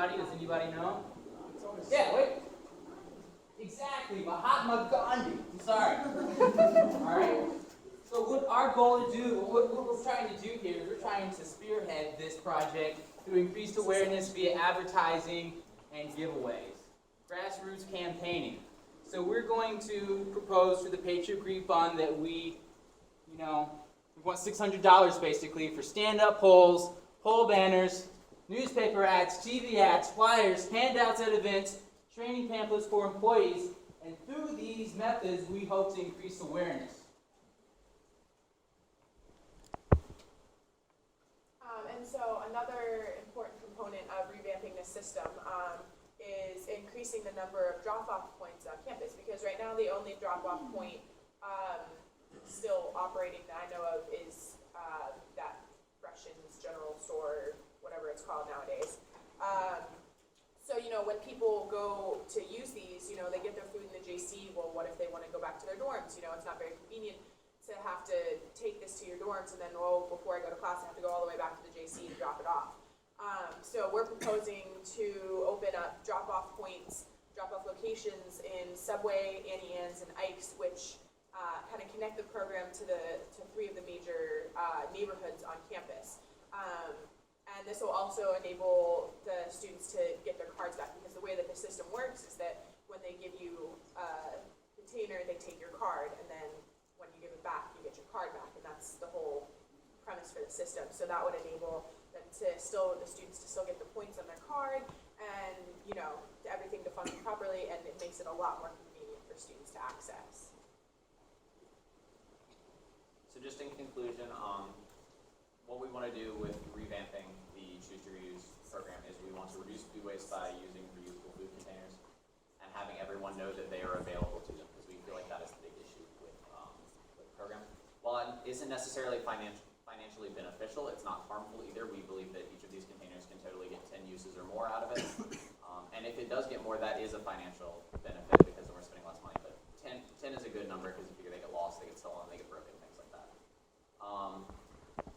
anybody? Does anybody know? Yeah, wait. Exactly, Mahatma Gandhi. I'm sorry. All right. So what our goal to do, what we're trying to do here is we're trying to spearhead this project through increased awareness via advertising and giveaways. Grassroots campaigning. So we're going to propose to the Patriot Green Fund that we want $600 basically for stand-up polls, poll banners, newspaper ads, TV ads, flyers, handouts at events, training pamphlets for employees, and through these methods we hope to increase awareness. And so another important component of revamping this system is increasing the number of drop-off points on campus, because right now the only drop-off point still operating that I know of is that Freshens General Store, whatever it's called nowadays. So, when people go to use these, they get their food in the JC. Well, what if they want to go back to their dorms? It's not very convenient to have to take this to your dorms and then, before I go to class, I have to go all the way back to the JC to drop it off. So we're proposing to open up drop-off points, drop-off locations in Subway, Annie Ann's, and Ike's, which kind of connect the program to three of the major neighborhoods on campus. And this will also enable the students to get their cards back, because the way that the system works is that when they give you a container, they take your card, and then when you give it back, you get your card back, and that's the whole premise for the system. So that would enable them the students to still get the points on their card, and everything to function properly, and it makes it a lot more convenient for students to access. So just in conclusion, what we want to do with revamping the Choose to Reuse program is we want to reduce food waste by using reusable food containers and having everyone know that they are available to them, because we feel like that is the big issue with the program. While it isn't necessarily financially beneficial, it's not harmful either. We believe that each of these containers can totally get 10 uses or more out of it. And if it does get more, that is a financial benefit, because then we're spending less money. But 10 is a good number, because you figure they get lost, they get stolen, they get broken, things like that.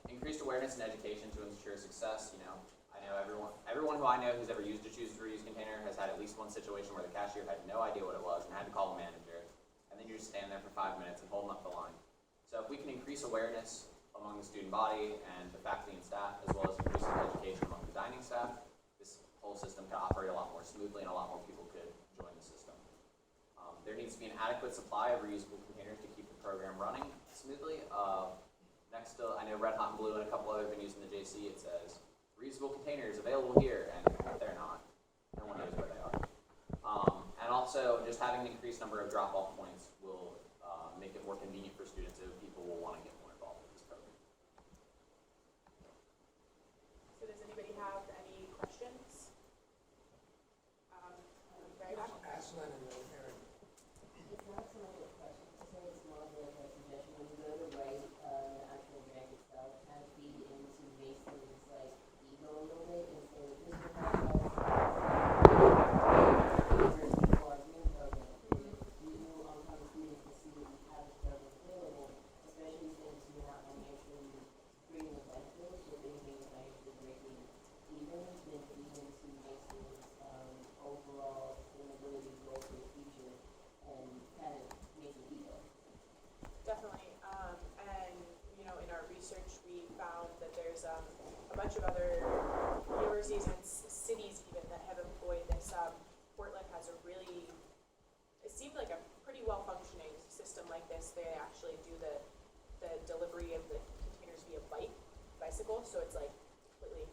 Increased awareness and education to ensure success. I know everyone who I know who's ever used a Choose to Reuse container has had at least one situation where the cashier had no idea what it was and had to call the manager, and then you just stand there for 5 minutes and holding up the line. So if we can increase awareness among the student body and the faculty and staff, as well as increasing education among the dining staff, this whole system could operate a lot more smoothly and a lot more people could join the system. There needs to be an adequate supply of reusable containers to keep the program running smoothly. Next to, I know Red Hot and Blue and a couple other venues in the JC, it says reusable containers available here, and they're not. No one knows where they are. And also, just having an increased number of drop-off points will make it more convenient for students, so people will want to get more involved with this program. So does anybody have any questions? Very much. Aslan and then Aaron. It's not so much a question, it's more of like a suggestion. When you go to write the actual grant itself, kind of feed into Mason's ego a little bit, and say, this is how university for our green program. We do on students to see that we have this program available, especially since you're not financially bringing the benefits, or anything financially breaking even, then feed into Mason's overall sustainability goal for the future, and kind of make it ego. Definitely. And, in our research, we found that there's a bunch of other universities and cities even that have employed this. Portland has it seemed like a pretty well-functioning system like this. They actually do the delivery of the containers via bicycle, so it's completely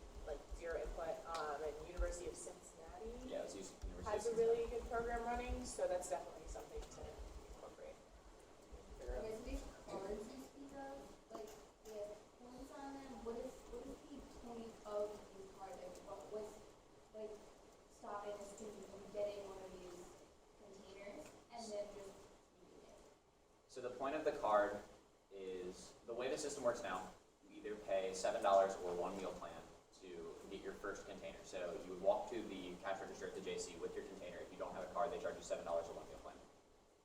zero input. And University of Cincinnati has a really good program running, so that's definitely something to incorporate. Yes, these cards you speak of, they have points on them. What is the point of these cards? What's stopping a student from getting one of these containers and then just using it? So the point of the card is, the way the system works now, you either pay $7 or one meal plan to get your first container. So you would walk to the cash register at the JC with your container. If you don't have a card, they charge you $7 a one meal plan.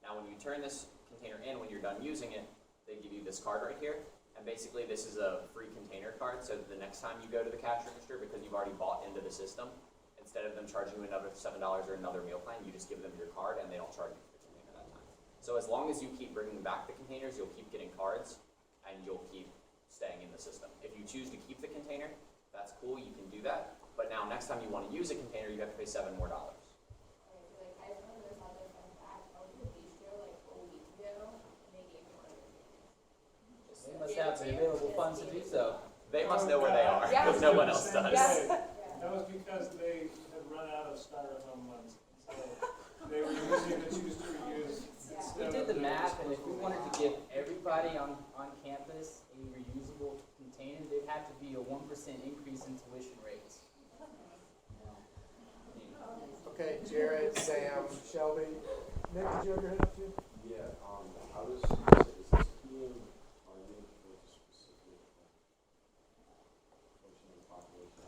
Now when you turn this container in, when you're done using it, they give you this card right here. And basically this is a free container card, so the next time you go to the cash register, because you've already bought into the system, instead of them charging you another $7 or another meal plan, you just give them your card and they don't charge you for the container that time. So as long as you keep bringing back the containers, you'll keep getting cards and you'll keep staying in the system. If you choose to keep the container, that's cool, you can do that. But now next time you want to use a container, you have to pay $7 more. Like, I remember this other fun fact, I was at Bistro like a week ago, and they gave me one of their containers. They must have the available funds to do so. They must know where they are, Yeah. because no one else does. Yes. That was because they had run out of styrofoam ones, so they were using the choose to reuse We instead did of the math, and if we disposable. wanted to give everybody on campus a reusable container, there'd have to be a 1% increase in tuition rates. Okay, Jared, Sam, Shelby. Nick, did you have your hand up too? Yeah, I was, is this being targeted towards a specific portion of the population?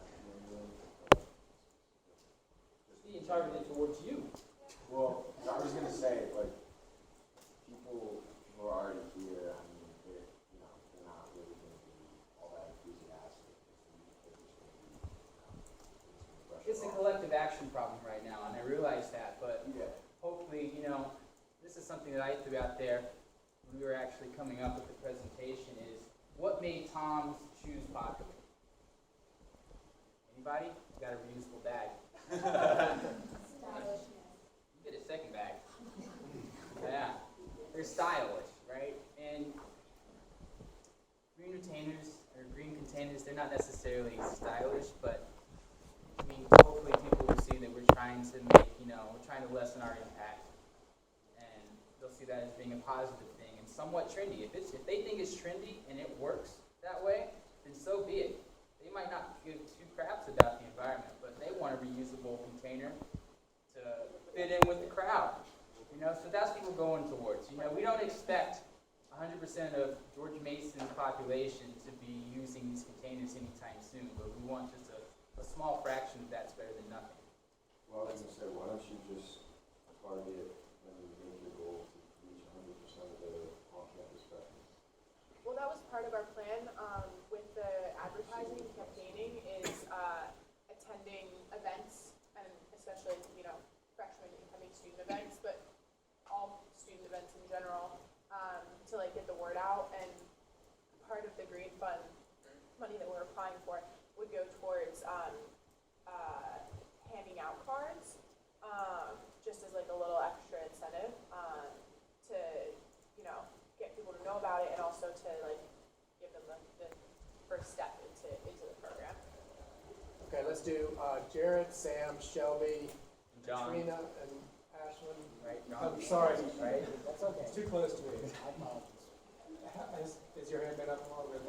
It's being targeted towards you. Well, I was gonna say, like, people who are already here, I mean, they're, you know, they're not really gonna be all that enthusiastic. It's a collective action problem right now, and I realize that, but Yeah. hopefully, this is something that I threw out there when we were actually coming up with the presentation is, what made Tom's shoes popular? Anybody? You got a reusable bag. Stylishness. You get a second bag. Yeah. They're stylish, right? And green containers, they're not necessarily stylish, but I mean, hopefully people will see that we're trying to make, we're trying to lessen our impact. And they'll see that as being a positive thing and somewhat trendy. If they think it's trendy and it works that way, then so be it. They might not give two craps about the environment, but they want a reusable container to fit in with the crowd. So that's what we're going towards. We don't expect 100% of George Mason's population to be using these containers anytime soon, but we want just a small fraction of that's better than nothing. Well, I was gonna say, why don't you just target when you make your goal to reach 100% of the on-campus freshmen? Well, that was part of our plan with the advertising and campaigning is attending events and especially, freshman incoming student events, but all student events in general to get the word out. And part of the Green Fund money that we're applying for would go towards handing out cards just as a little extra incentive to, get people to know about it and also to give them the first step into the program. Okay, let's do Jared, Sam, Shelby, John, Katrina, and Ashlyn. right? I'm sorry. Right? That's okay. It's too close to me. I apologize. Is your hand been up longer?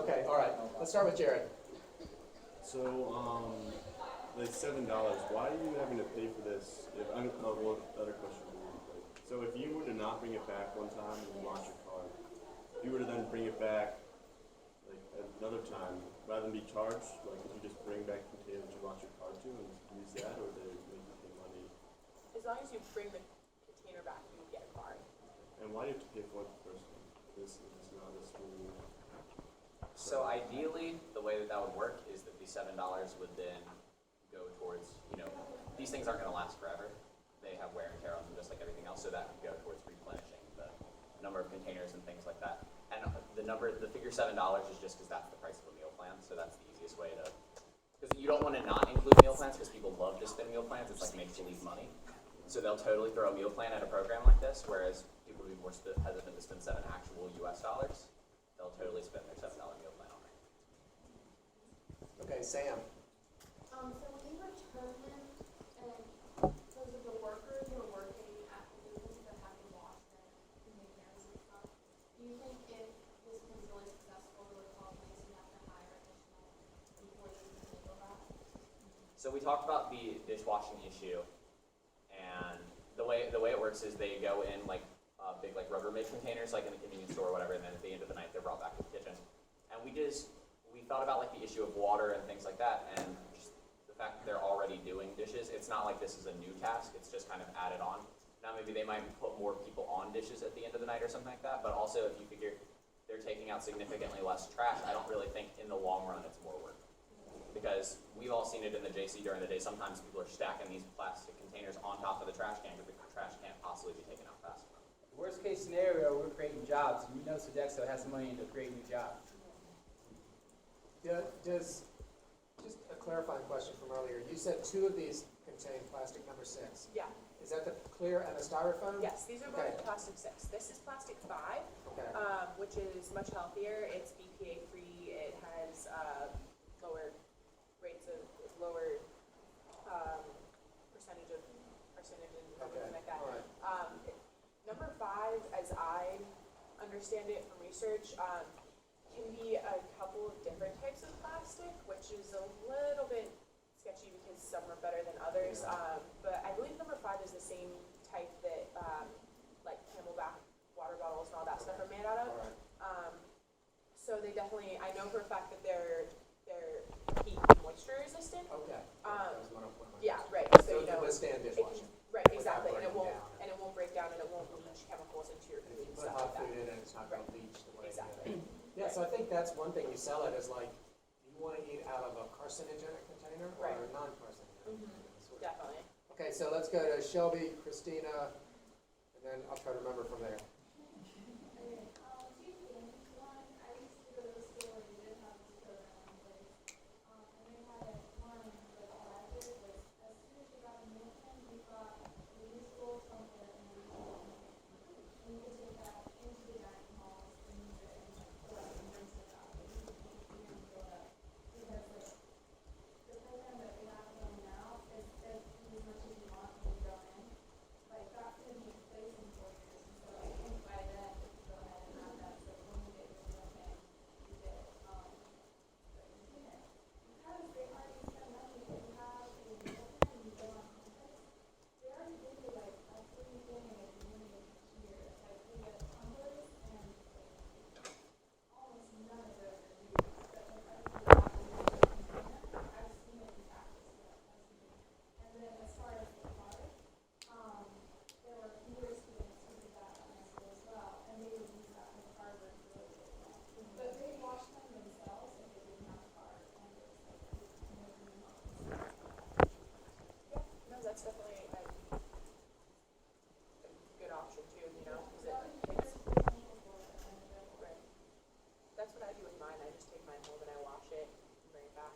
Okay, all right. Let's start with Jared. So, like $7, why are you having to pay for this? One other question. So if you were to not bring it back one time and you lost your card, if you were to then bring it back another time, rather than be charged, could you just bring back the container that you lost your card to and use that, or they make you pay money? As long as you bring the container back, you get a card. And why do you have to pay for it the first time? This is not a school. So ideally, the way that would work is that the $7 would then go towards, these things aren't gonna last forever. They have wear and tear on them just like everything else, so that would go towards replenishing the number of containers and things like that. And the figure $7 is just because that's the price of a meal plan, so that's the easiest way to, because you don't want to not include meal plans because people love to spend meal plans. It's like make-believe money. So they'll totally throw a meal plan at a program like this, whereas people would be more hesitant to spend $7 actual US dollars. They'll totally spend their $7 meal plan on it. Okay, Sam. So when you return them, and those are the workers who are working at the business that have to wash them containers and stuff, do you think if this was really successful, it would cause Mason to have to hire additional employees to handle that? So we talked about the dishwashing issue, and the way it works is they go in big Rubbermaid containers, in the convenience store or whatever, and then at the end of the night they're brought back to the kitchen. And we thought about the issue of water and things like that, and just the fact that they're already doing dishes. It's not like this is a new task; it's just kind of added on. Now maybe they might put more people on dishes at the end of the night or something like that. But also, if you figure they're taking out significantly less trash, I don't really think in the long run it's more work. because we've all seen it in the JC during the day. Sometimes people are stacking these plastic containers on top of the trash can because the trash can't possibly be taken out fast enough. Worst case scenario, we're creating jobs, and Sodexo has the money to create new jobs. Does, just a clarifying question from earlier, you said 2 of these contain plastic number 6. Yeah, Is that the clear and the styrofoam? yes, these are both Okay. plastic 6. This is plastic 5, Okay. which is much healthier. It's BPA free. It has lower rates of lower percentage of carcinogens and everything like that. All right. Number 5, as I understand it from research, can be a couple of different types of plastic, which is a little bit sketchy because some are better than others. But I believe number 5 is the same type that like Camelback water bottles and all that stuff are made out of. All right. So they definitely, I know for a fact that they're heat and moisture resistant. Okay. That was one of my Yeah, right. So So it you know, can withstand it dishwashing. can, right, without exactly, and it breaking won't down. break down, and it won't leach chemicals into your If food you and put stuff hot like food that. in it, it's not going to Right. leach the way it Exactly. is. Yeah, so I think that's one thing you sell it is like, you want to eat out of a carcinogenic container or Right. a non-carcinogenic container. Definitely. Okay, so let's go to Shelby, Christina, and then I'll try to remember from there. Okay, 2 things. One, I used to go to a store where they did have this program in place. And they had it one of the classes was as soon as you got a mission, you got a reusable tumbler and a reusable container. And you could take that into the dining halls and use it and fill up and rinse it out. But you could keep it and fill it up. Because like the program that we have going now is as much as you want when you go in. Like that's gonna be in place in 4 years. And so I think by then we can go ahead and have that. So when you get your meal in, you get the container. Because they already spend money if you have a meal plan and you go on campus, they already give you like a free thing at the beginning of each year. It's like you get tumblers and almost none of those are used. But like everything you have in your container, I've seen it in practice. So that's amazing. And then as far as the product, there were newer students who did that at my school as well, and they would use that in the car work really, really well. But they washed them themselves if they didn't have a car, and it was like, no remote. Yeah, no, that's definitely a good option too, because it's, right. That's what I do with mine. I just take mine home and I wash it and bring it back.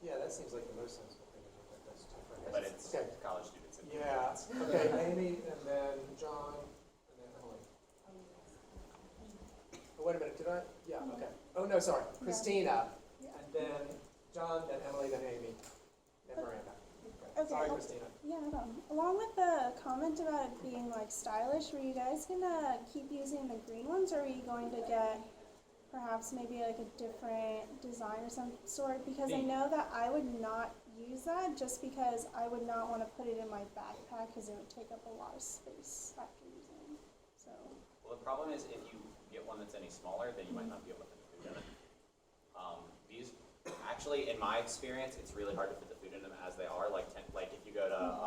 Yeah, that seems like the most sensible thing to do, but that's different. But it's Okay. college students. And Yeah, okay, Amy, and then John, and then Emily. Oh, wait a minute, did I? Yeah, okay. Oh, no, sorry, Christina, and then John, then Emily, then Amy, then Miranda. Okay. Sorry, Christina. Yeah, no problem. Along with the comment about it being like stylish, were you guys gonna keep using the green ones, or are you going to get perhaps maybe like a different design or some sort? Because I know that I would not use that just because I would not want to put it in my backpack because it would take up a lot of space after using it. So. Well, the problem is if you get one that's any smaller, then you might not be able to fit the food in it. These, actually, in my experience, it's really hard to fit the food in them as they are. Like if you go to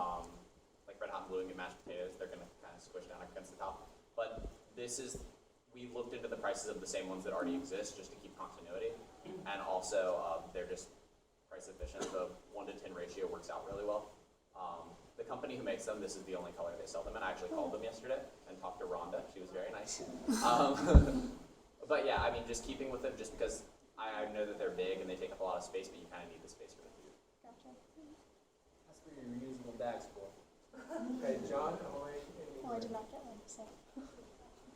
like Red Hot and Blue and get mashed potatoes, they're gonna kind of squish down against the top. But this is, we looked into the prices of the same ones that already exist just to keep continuity, and also they're just price efficient. The 1-to-10 ratio works out really well. The company who makes them, this is the only color they sell them in. I actually called them yesterday and talked to Rhonda. She was very nice. But yeah, I mean, just keeping with them, just because I know that they're big and they take up a lot of space, but you kind of need the space for the food. Gotcha. That's for your reusable bags, boy. Okay, John, Emily, Amy. Oh, I did not get one, so.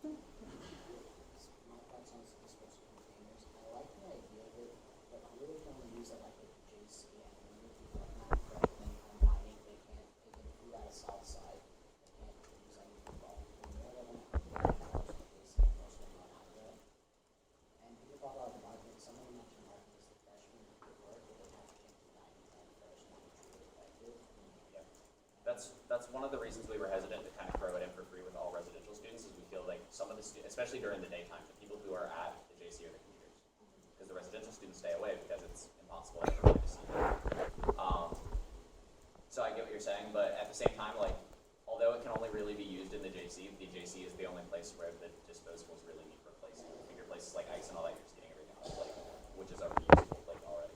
My thoughts on disposable containers. I like the idea of it, but I really can only use it like at JC and when people are not correct and combining, they can't take any food out of Southside. They can't use anything but more than $100 for JC and most of them run out of it. And people talk about the market, someone mentioned market is the freshman who could work, but they have to change the dining plan first and it's really effective. Yep. That's one of the reasons we were hesitant to kind of throw it in for free with all residential students, is we feel like some of the students, especially during the daytime, the people who are at the JC are the commuters. Because the residential students stay away because it's impossible for them to see them. So I get what you're saying, but at the same time, like, although it can only really be used in the JC is the only place where the disposables really need replacing. Bigger places like ice and all that, you're just getting everything out of the plate, which is a reusable plate already.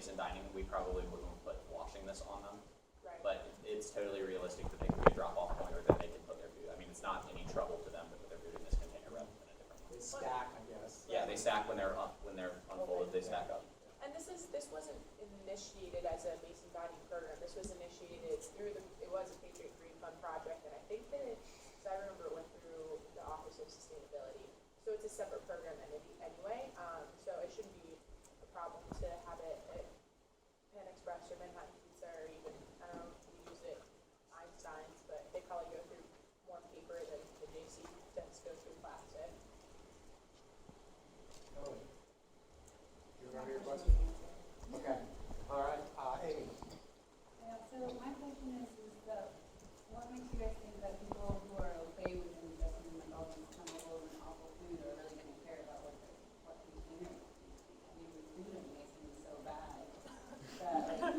Mason Dining, we probably wouldn't put washing this on them. Right. But it's totally realistic that they can be a drop-off point or that they can put their food. I mean, it's not any trouble to them to put their food in this container rather than a different one. They stack, I guess. Yeah, they stack when they're unfolded, they stack up. And this wasn't initiated as a Mason Dining program. This was initiated through it was a Patriot Green Fund project, and I think that as I remember, it went through the Office of Sustainability. So it's a separate program entity anyway. So it shouldn't be a problem to have it at Pan Express or Manhattan Pizza or even, I don't know if we use it Einstein's, but they probably go through more paper than the JC does go through plastic. Oh. You remember your question? Okay, all right, Amy. Yeah, so my question is what makes you guys think that people who are okay with ingesting McDonald's chemicals and awful food are really gonna care about what container it is? I mean, the food in Mason is so bad that I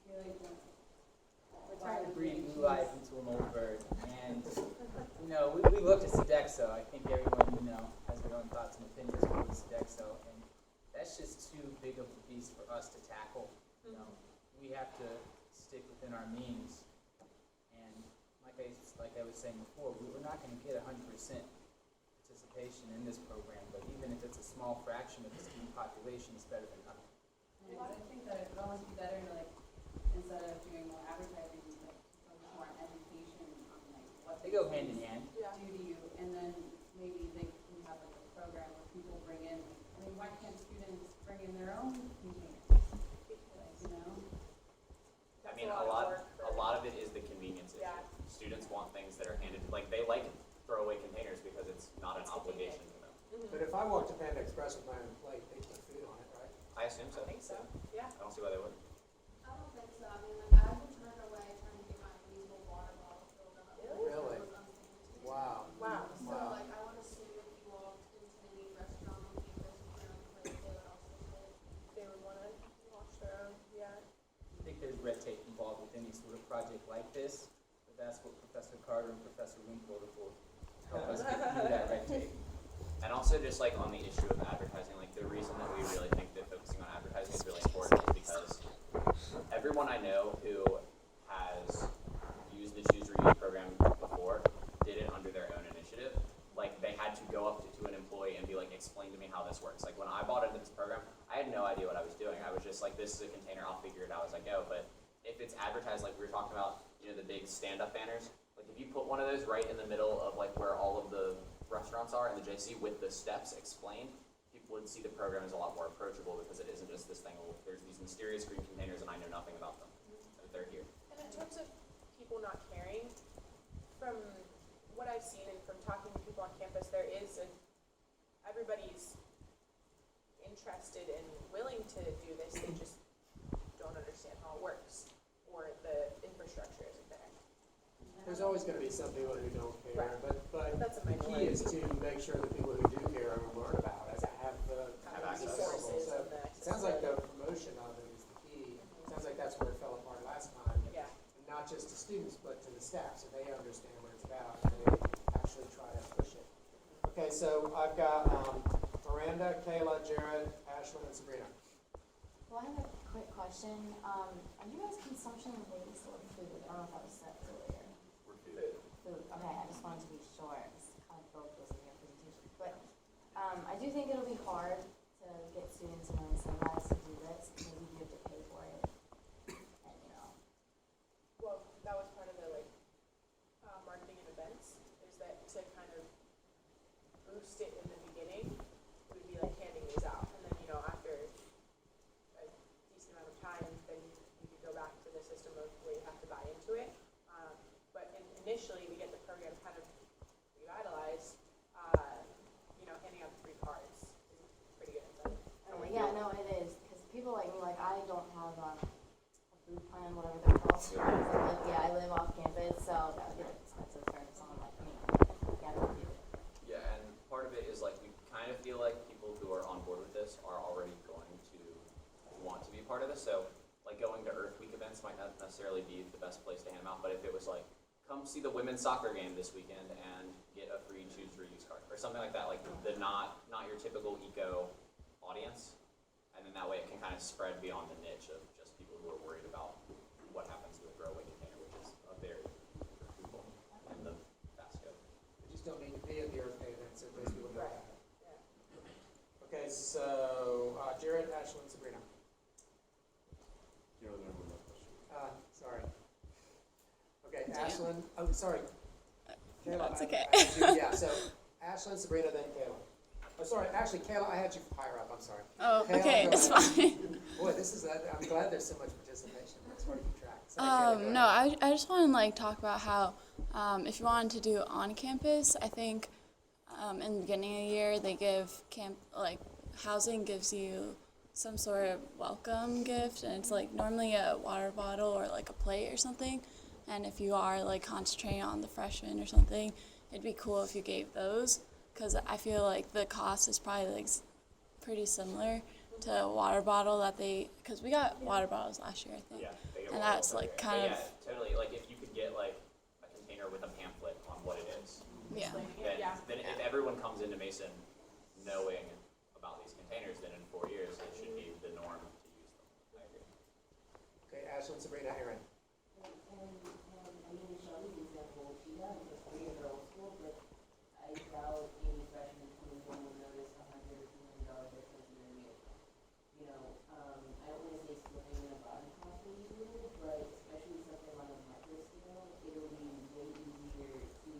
feel like We're trying to breathe new life into an old bird, and we looked at Sodexo. I think everyone has their own thoughts and opinions about Sodexo, and that's just too big of a beast for us to tackle. We have to stick within our means, and like I was saying before, we're not going to get 100% participation in this program, but even if it's a small fraction of the student population, it's better than nothing. I think that it would almost be better to instead of doing more advertising, focus more on education on what They go hand in hand. Yeah. do to you, and then maybe they can have a program where people bring in. I mean, why can't students bring in their own containers? I mean, That's a work lot of it is the convenience issue. Yeah. Students want things that are handed, like they like throwaway containers because it's not an It's obligation convenient. to them. But if I walk to Panda Express with my own plate, they put food on it, right? I assume so. I think so. Yeah. I don't see why they would. I don't think so. I mean, like, I would turn away trying to get my reusable water bottle filled up. Really? Wow. Wow. So, Wow. like, I would assume if you walked into any restaurant on campus with your own plate, they would also say, They would want to wash their own. Yeah. I think there's red tape involved with any sort of project like this, but that's what Professor Carter and Professor Winkler will help us get through that red tape. And also just like on the issue of advertising, like the reason that we really think that focusing on advertising is really important is because everyone I know who has used the Choose Reuse program before did it under their own initiative. Like they had to go up to an employee and be like, explain to me how this works. Like when I bought into this program, I had no idea what I was doing. I was just like, this is a container, I'll figure it out as I go. But if it's advertised like we were talking about, the big stand-up banners, like if you put one of those right in the middle of like where all of the restaurants are in the JC with the steps explained, people would see the program as a lot more approachable because it isn't just this thing, well, there's these mysterious green containers and I know nothing about them, but they're here. And in terms of people not caring, from what I've seen and from talking to people on campus, everybody's interested and willing to do this. They just don't understand how it works or the infrastructure isn't there. There's always going to be some people who don't care, Right. but That's a the key minority. is to make sure the people who do care and learn about it have Have access. Resources So and the it sounds like the promotion of it is the key. It sounds like that's where it fell apart last time. Yeah. Not just to students, but to the staff, so they understand what it's about and they actually try to push it. Okay, so I've got Miranda, Kayla, Jared, Ashlyn, and Sabrina. Well, I have a quick question. Are you guys consumption based or food? I don't know if that was said earlier. We're food. Food. Okay, I just wanted to be sure. It's kind of both was in your presentation. But I do think it'll be hard to get students and incentivize to do this because you have to pay for it. And Well, that was part of the marketing and events, is that to kind of boost it in the beginning, we'd be handing these out, and then after a decent amount of time, then you could go back to the system of where you have to buy into it. But initially, to get the program kind of revitalized, handing out free cards is pretty good incentive. yeah, no, it is because people like me, I don't have a food plan, whatever they're called. I live off campus, so that would get expensive for someone like me. Yeah, I would do it. Yeah, and part of it is we kind of feel like people who are on board with this are already going to want to be part of this. So going to Earth Week events might not necessarily be the best place to hand them out, but if it was come see the women's soccer game this weekend and get a free Choose Reuse card or something like that, the not your typical eco audience, and then then that way it can kind of spread beyond the niche of just people who are worried about what happens to a throwaway container, which is a very people in the basket. We just don't need to be at the Earth Day event, so those people know that. Okay, so Jared, Ashlyn, Sabrina. You know, there was no question. Sorry. Okay, Ashlyn. Oh, sorry. Kayla, That's okay. I had you, yeah, so Ashlyn, Sabrina, then Kayla. Oh, sorry. Actually, Kayla, I had you higher up. I'm sorry. Oh, Kayla, okay, go it's ahead. fine. Boy, this is. I'm glad there's so much participation. It's hard to keep track. Sorry, Kayla, go No, ahead. I just want to like talk about how if you wanted to do on campus, I think in the beginning of the year they give housing gives you some sort of welcome gift, and it's like normally a water bottle or like a plate or something. And if you are like concentrating on the freshmen or something, it'd be cool if you gave those, because I feel like the cost is probably like pretty similar to a water bottle that because we got water bottles last year, I think. Yeah, they get And water that's bottles like every year. kind of, Yeah, totally. Like if you could get like a container with a pamphlet on what it is, yeah. then if everyone comes into Mason knowing about these containers, then in 4 years it should be the norm to use them. I agree. Okay, Ashlyn, Sabrina, Aaron. I mean, Shawnee's example, she got into three in her old school, but I doubt any freshman coming in will notice $100 or $200 difference in their meal. You know, I don't want to say slipping in a bottom cost will be doing, but especially something on a micro scale, it'll be way easier to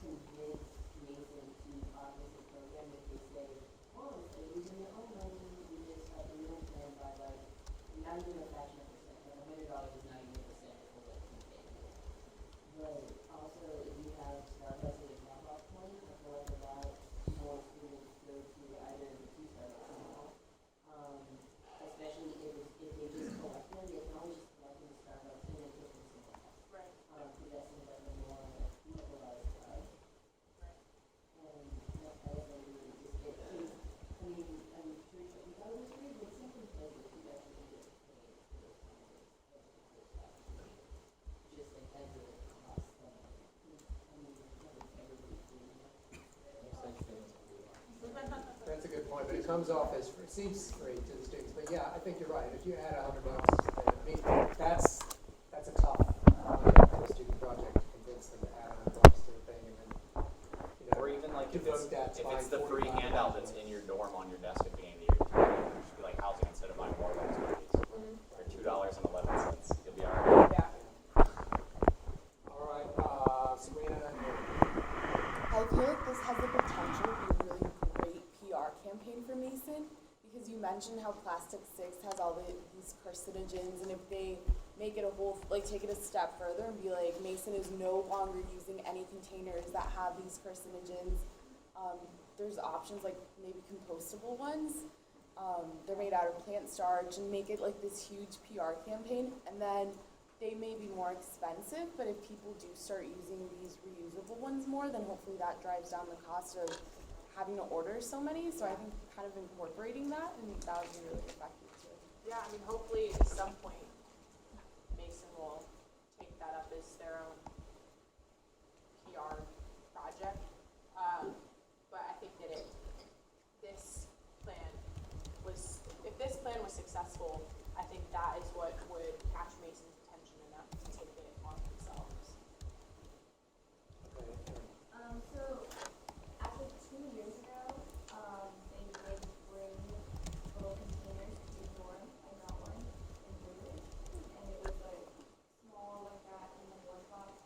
convince Mason to offer the program if they say, oh, instead of using your own money, we just have a little plan by like, not even a fraction of a percent, like $100 is not even a percent, it's like but also, if you have Starbucks as a drop-off point, I feel like a lot more students go to either of the two Starbucks now. Especially if they just collect them, they can always just collect them at Starbucks and then take them somewhere else. Right. Because that seems like a more equalized price. Right. And I guess I really just get to, I mean, I'm sure you thought it was free, but something like if you actually get paid for those kinds of just like as a cost thing. I mean, everybody's doing that. That's a good point, but it comes off as free, seems free to the students. But yeah, I think you're right. If you add $100, then, I mean, that's a tough for a student project to convince them to add $100 to the thing, and then Or even like if devote that to it's buying the free 45 handout that's in your dorm on your desk at the beginning of the year, it should be like housing instead of buying more bucks for $2.11. You'll be alright. Yeah. All right, Sabrina. I feel like this has the potential to be a really great PR campaign for Mason, because you mentioned how Plastic 6 has all these carcinogens, and if they make it a whole, like take it a step further and be like, Mason is no longer using any containers that have these carcinogens. There's options like maybe compostable ones. They're made out of plant starch, and make it like this huge PR campaign, and then they may be more expensive, but if people do start using these reusable ones more, then hopefully that drives down the cost of having to order so many. So I think kind of incorporating that, and that would be really effective too. Yeah, I mean, hopefully at some point Mason will take that up as their own PR project. But I think that if this plan was successful, I think that is what would catch Mason's attention enough to take it on themselves. So, after 2 years ago, they did bring little containers to the dorm. I got one in blue, and it was like small like that in the lunchbox.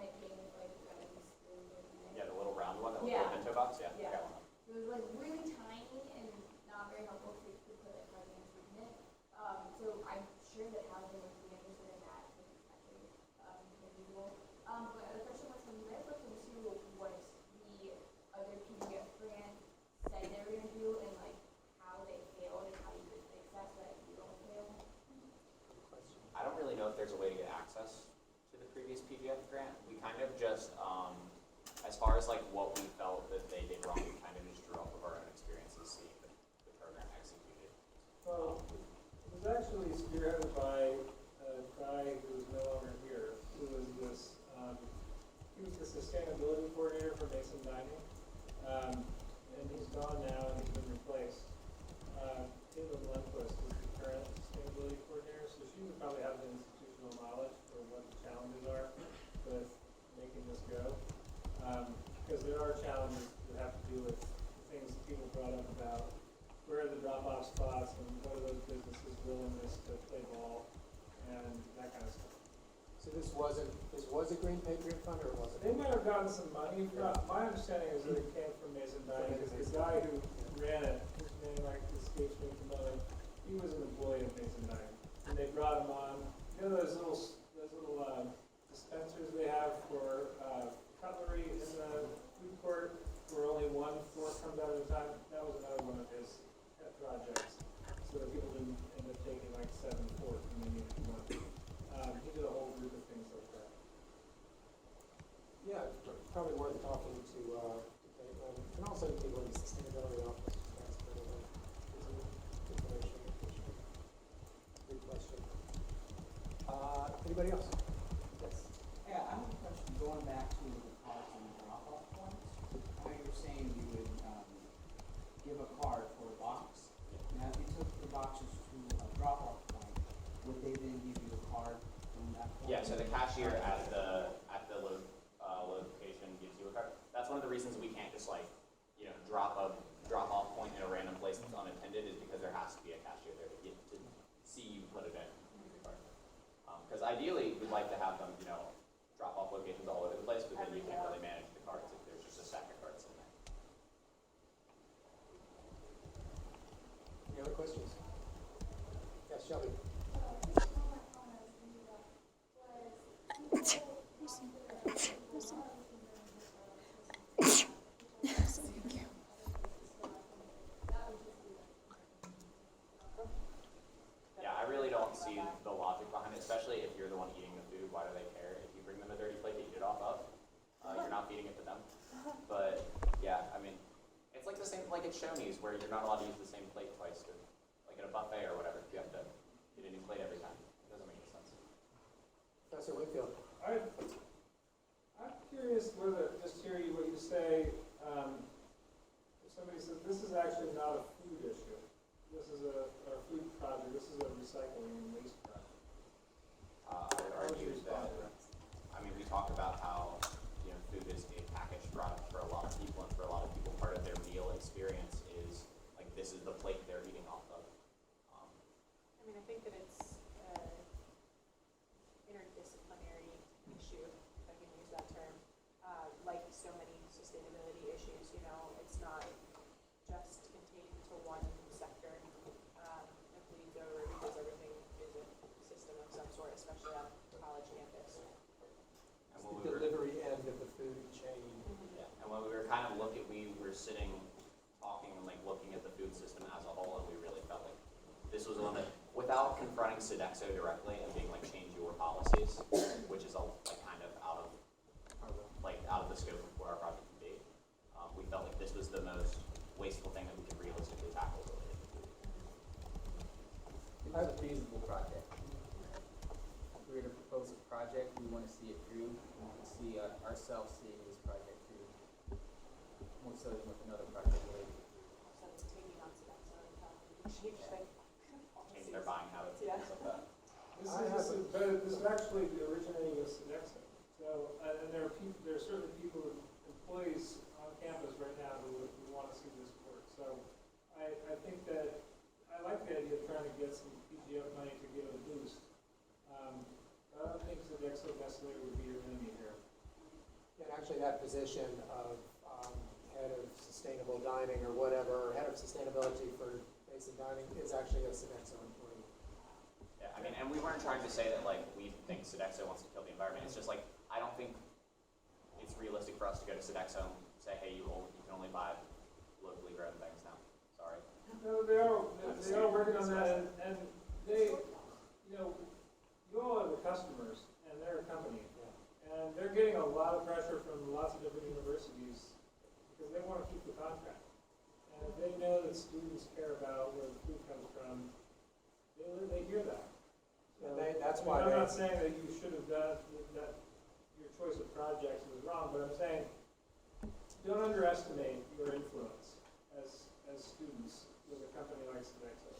It came with like a spoon and Yeah, the little round one that was Yeah. in the bento box. Yeah. Yeah. I got one. It was like really tiny and not very helpful to put like fuzzy and sweet in it. So I'm sure that housing would be interested in that, especially than usual. But the question was, when you guys looked into what the other PDF grant said they were gonna do and like how they failed and how you could fix that so that you don't fail? I don't really know if there's a way to get access to the previous PDF grant. We kind of just, as far as like what we felt that they did wrong, we kind of just drew off of our own experiences seeing the program executed. Well, it was actually spearheaded by a guy who is no longer here, who was this, he was the sustainability coordinator for Mason Dining. And he's gone now and he's been replaced. Caitlin brought up about where are the drop-off spots and what are those businesses' willingness to play ball and that kind of stuff. So this was a Green Patriot Fund, or was it? They might have gotten some money from, my understanding is that it came from Mason Dining, because the guy who ran it, his name like escapes me at the moment, he was an employee of Mason Dining. And they brought him on, you know those little dispensers they have for cutlery in the food court, where only one fork comes out at a time? That was another one of his pet projects. So that people didn't end up taking like 7 forks when they needed one. He did a whole group of things like that. Yeah, it's probably worth talking to Caitlin, and also to people in the sustainability office, that's kind of information. Good question. Anybody else? Yes. Yeah, I have a question going back to the cards and drop-off points. I know you were saying you would give a card for a box. Now, if you took the boxes to a drop-off point, would they then give you a card from that point? Yeah, so the cashier at the location gives you a card. That's one of the reasons we can't just drop off point in a random place that's unattended, is because there has to be a cashier there to get to see you put it in. Because ideally, we'd like to have them, drop off locations all over the place, but then you can't really manage the cards if there's just a stack of cards in there. Any other questions? Yes, Shelby. Yeah, I really don't see the logic behind it, especially if you're the one eating the food. Why do they care? If you bring them a dirty plate to eat it off of, you're not feeding it to them. But yeah, I mean, it's like the same, like at Shoney's, where you're not allowed to use the same plate twice, like at a buffet or whatever. You have to get a new plate every time. It doesn't make any sense. Professor Whitfield. I'm curious whether, just hear you what you say, if somebody says this is actually not a food issue, this is a food project, this is a recycling and waste project. I would argue that, we talk about how, food is a packaged product for a lot of people, and for a lot of people, part of their meal experience is, this is the plate they're eating off of. I think that it's an interdisciplinary issue, if I can use that term. Like so many sustainability issues, it's not just contained to one sector. It bleeds over because everything is a system of some sort, especially on college campus. And The delivery end of the food chain. Yeah, and when we were kind of we were sitting, talking, and looking at the food system as a whole, and we really felt like this was one that, without confronting Sodexo directly and being change your policies, which is kind of out of the scope of what our project can be, we felt like this was the most wasteful thing that we could realistically tackle related to food. It's a feasible project. If we were to propose a project, we want to see it through. We want to see ourselves seeing this project through, more so than with another project related. So it's taking on Sodexo and change Change their buying habits and things like that. This is actually originating with Sodexo. So, and there are certainly people, employees on campus right now who want to see this work. So I think that, I like the idea of trying to get some PGF money to give it a boost. I don't think Sodexo necessarily would be your enemy here. And actually that position of head of sustainable dining or whatever, or head of sustainability for basic dining is actually a Sodexo employee. Yeah, and we weren't trying to say that we think Sodexo wants to kill the environment. It's just I don't think it's realistic for us to go to Sodexo and say, hey, you can only buy locally grown things now. Sorry. No, they are working on that, and they, you all are the customers, and they're a company. And they're getting a lot of pressure from lots of different universities because they want to keep the contract. And if they know that students care about where the food comes from, they hear that. So, that's why I'm not saying that you should have done that. Your choice of projects was wrong, but I'm saying don't underestimate your influence as students with a company like Sodexo.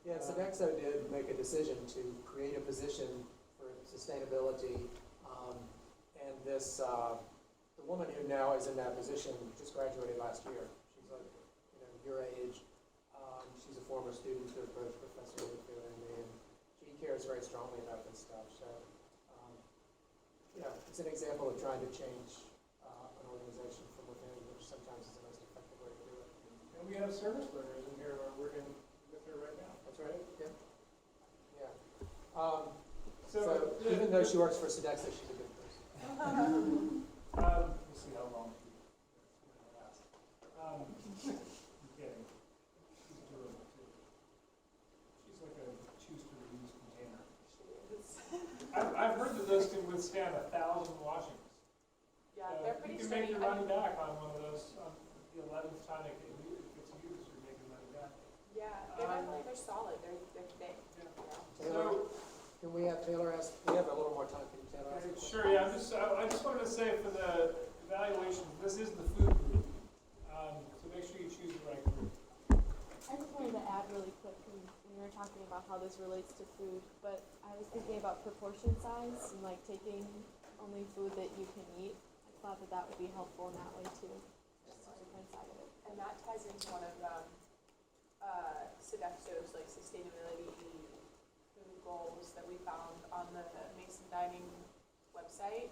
Yeah, Sodexo did make a decision to create a position for sustainability, and this, the woman who now is in that position just graduated last year. She's your age. She's a former student to approach Professor Whitfield and me, and she cares very strongly about this stuff. So, it's an example of trying to change an organization from within, which sometimes is the most effective way to do it. And we have service learners in here who are working with her right now. That's right. Yep. Yeah. So, So even though she works for Sodexo, she's a good person. we'll see how long she lasts. I'm kidding. She's durable too. She's like a choose to reuse container. I've heard that those can withstand 1,000 washings. Yeah, they're pretty You can sturdy. make your money back on one of those, the 11th time it gets used, you're making money back. Yeah, they're solid, they're thick, you know. Taylor, can we have Taylor ask? We have a little more time. Can Taylor ask? a question? Sure, yeah, I just wanted to say for the evaluation, this is the food group. So make sure you choose the right group. I just wanted to add really quick, when we were talking about how this relates to food, but I was thinking about proportion size and like taking only food that you can eat. I thought that would be helpful in that way too, just a different side of it. And that ties into one of Sodexo's like sustainability food goals that we found on the Mason Dining website.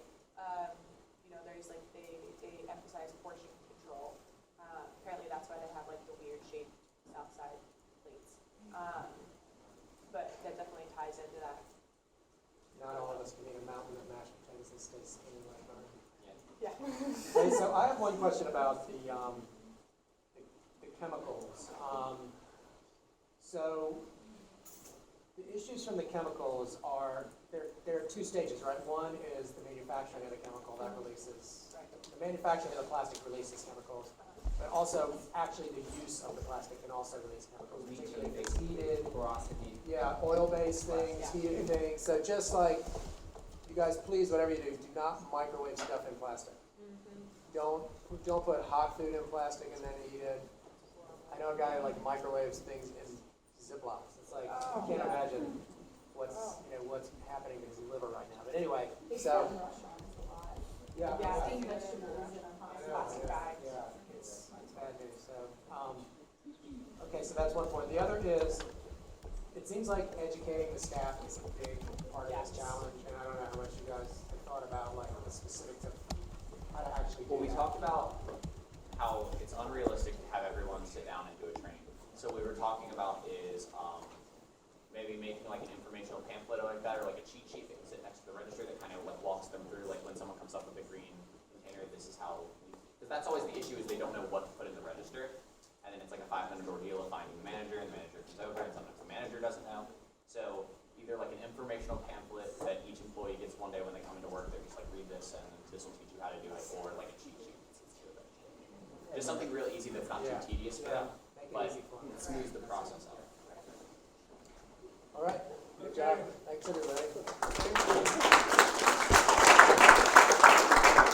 There's like they emphasize portion control. Apparently that's why they have like the weird shaped south side plates. But that definitely ties into that. Not all of us can eat a mountain of mashed potatoes and stay skinny like mine. Yeah. Hey, so I have one question about the chemicals. So the issues from the chemicals are, there are two stages, right? One is the manufacturing of the chemical that releases, the manufacturing of the plastic releases chemicals, but also actually the use of the plastic can also release chemicals, particularly if it's heated. Porosity. Yeah, oil-based things, heated things. So just like, you guys, please, whatever you do not microwave stuff in plastic. Don't put hot food in plastic and then eat it. I know a guy who microwaves things in Ziplocs. It's like, I can't imagine what's happening to his liver right now. But anyway, so. Yeah. Steamed vegetables in a plastic bag. Yeah, it's bad news. So, okay, so that's one point. The other is, it seems like educating the staff is a big part of this challenge, and I don't know how much you guys have thought about the specifics of how to actually do Well, we that. talked about how it's unrealistic to have everyone sit down and do a training. So what we were talking about is maybe making an informational pamphlet like that, or a cheat sheet that can sit next to the register that kind of walks them through, when someone comes up with a green container, this is how, because that's always the issue, is they don't know what to put in the register, and then it's like a 500 ordeal of finding the manager, and the manager comes over, and sometimes the manager doesn't know. So either an informational pamphlet that each employee gets one day when they come into work, they're just read this, and this will teach you how to do it, or a cheat sheet. Just something real easy that's not too tedious for them, but it smooths the process out. All right, good job. Thanks everyone.